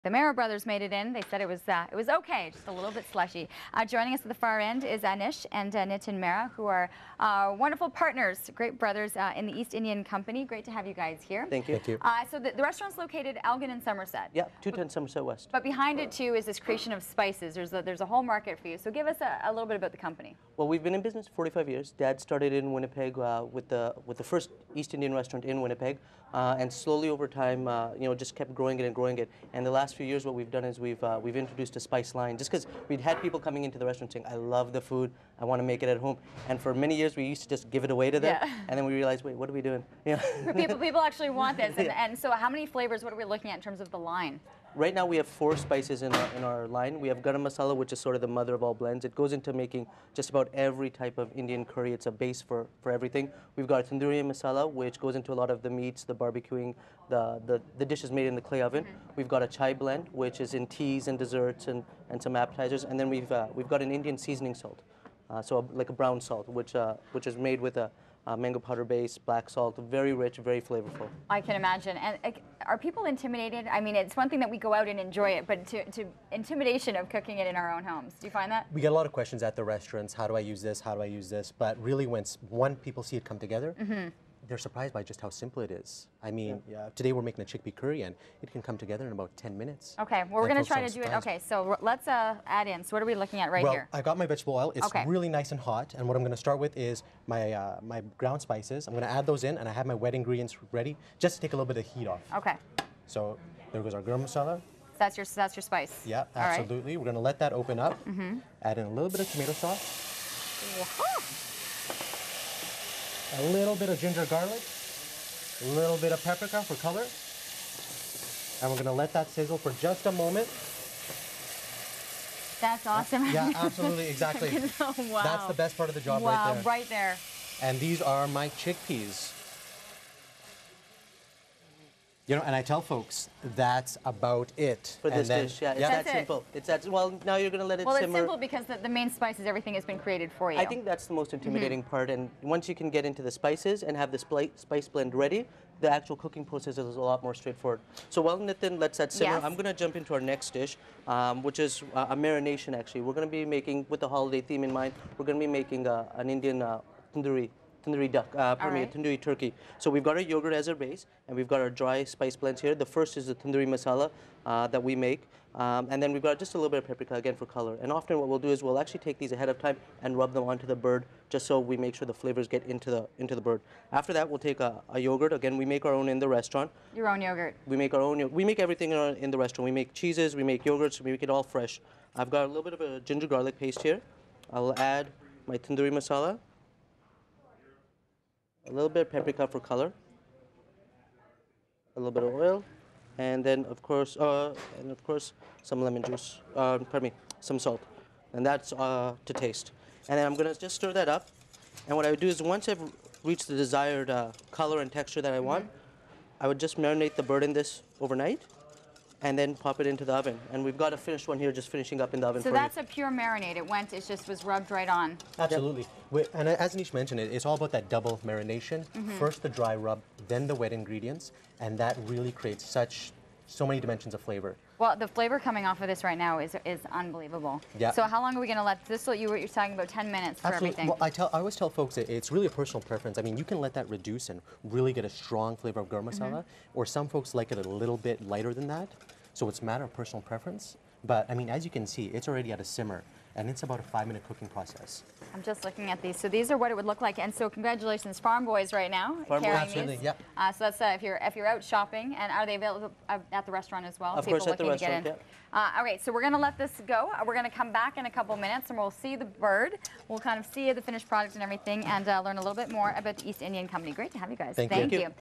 The Mehra brothers made it in. They said it was okay, just a little bit slushy. Joining us at the far end is Anish and Nitin Mehra, who are wonderful partners, great brothers in the East Indian Company. Great to have you guys here. Thank you. Thank you. So the restaurant's located Elgin and Somerset. Yeah, 210 Somerset West. But behind it too is this creation of spices. There's a whole market for you. So give us a little bit about the company. Well, we've been in business 45 years. Dad started in Winnipeg with the first East Indian restaurant in Winnipeg, and slowly over time, just kept growing it and growing it. And the last few years, what we've done is we've introduced a spice line, just because we'd had people coming into the restaurant saying, "I love the food. I want to make it at home." And for many years, we used to just give it away to them, and then we realized, wait, what are we doing? Yeah. People actually want this. And so, how many flavors? What are we looking at in terms of the line? Right now we have 4 spices in our line. We have garam masala, which is sort of the mother of all blends. It goes into making just about every type of Indian curry. It's a base for everything. We've got tandoori masala, which goes into a lot of the meats, the barbecuing, the dishes made in the clay oven. We've got a chai blend, which is in teas and desserts and some appetizers. And then we've got an Indian seasoning salt, like a brown salt, which is made with a mango powder base, black salt, very rich, very flavorful. I can imagine. And are people intimidated? I mean, it's one thing that we go out and enjoy it, but to intimidation of cooking it in our own homes. Do you find that? We get a lot of questions at the restaurants. How do I use this? How do I use this? But really, when people see it come together, they're surprised by just how simple it is. I mean, today we're making a chickpea curry, and it can come together in about 10 minutes. Okay, well, we're going to try to do it. Okay, so let's add in. So what are we looking at here? I got my vegetable oil. It's really nice and hot, and what I'm going to start with is my ground spices. I'm going to add those in, and I have my wet ingredients ready, just to take a little bit of heat off. Okay. So there goes our garam masala. That's your spice. Yeah, absolutely. We're going to let that open up. Add in a little bit of tomato sauce. A little bit of ginger garlic, a little bit of paprika for color, and we're going to let that sizzle for just a moment. That's awesome. Yeah, absolutely, exactly. Wow. That's the best part of the job right there. Right there. And these are my chickpeas. And I tell folks, that's about it. For this dish, yeah, it's that simple. It's that, well, now you're going to let it simmer. Well, it's simple because the main spices, everything has been created for you. I think that's the most intimidating part, and once you can get into the spices and have the spice blend ready, the actual cooking process is a lot more straightforward. So while Nitin lets that simmer, I'm going to jump into our next dish, which is a marination, actually. We're going to be making, with the holiday theme in mind, we're going to be making an Indian tandoori duck, tandoori turkey. So we've got our yogurt as our base, and we've got our dry spice blends here. The first is the tandoori masala that we make, and then we've got just a little bit of paprika, again, for color. And often what we'll do is we'll actually take these ahead of time and rub them onto the bird, just so we make sure the flavors get into the bird. After that, we'll take a yogurt. Again, we make our own in the restaurant. Your own yogurt. We make our own. We make everything in the restaurant. We make cheeses, we make yogurts, we make it all fresh. I've got a little bit of a ginger garlic paste here. I'll add my tandoori masala. A little bit of paprika for color, a little bit of oil, and then of course some lemon juice. Some salt, and that's to taste. And then I'm gonna just stir that up. And what I would do is once I've reached the desired color and texture that I want, I would just marinate the bird in this overnight, and then pop it into the oven. And we've got a finished one here, just finishing up in the oven. So that's a pure marinade. It just was rubbed right on. Absolutely. Yep. And as Anish mentioned, it's all about that double marination. First the dry rub, then the wet ingredients, and that really creates so many dimensions of flavor. Well, the flavor coming off of this right now is unbelievable. Yeah. So how long are we going to let this? You're talking about 10 minutes for everything. Well, I always tell folks that it's really a personal preference. I mean, you can let that reduce and really get a strong flavor of garam masala, or some folks like it a little bit lighter than that. So it's a matter of personal preference. But I mean, as you can see, it's already at a simmer, and it's about a 5-minute cooking process. I'm just looking at these. So these are what it would look like. And so congratulations, Farm Boys, right now. Farm Boys, absolutely, these. Yep. So that's if you're out shopping, and are they available at the restaurant as well? Of course, at the restaurant, yeah. All right, so we're going to let this go. We're going to come back in a couple minutes, and we'll see the bird. We'll kind of see the finished product and everything, and learn a little bit more about the East Indian Company. Great to have you guys. Thank you.